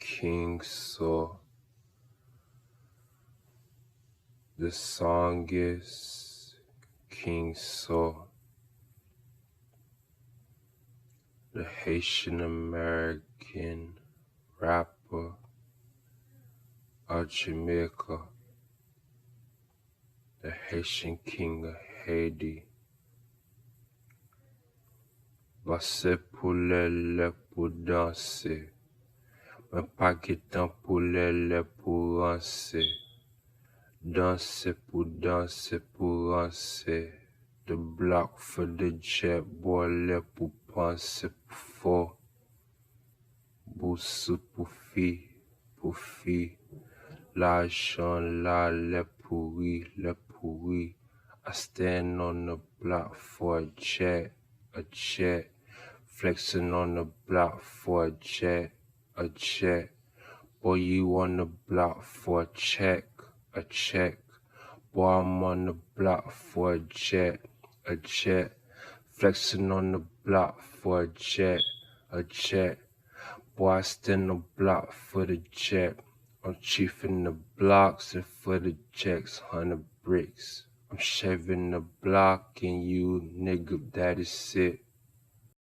King So. The song is King So, the Haitian American rapper of Jamaica, the Haitian king of Haiti. Basse pour le pour danser, mais pas guetant pour le pour rancer. Danser pour rancer. The block for the jet, boy le pour penser pour fort. Bourse pour fi. L'argent là le pourri. I stand on the block for a jet. Flexing on the block for a jet. Boy, you on the block for a check. Boy, I'm on the block for a jet. Flexing on the block for a jet. Boy, I stand the block for the jet. I'm chiefing the blocks and for the checks, 100 bricks. I'm shaving the block and you nigga, that is it.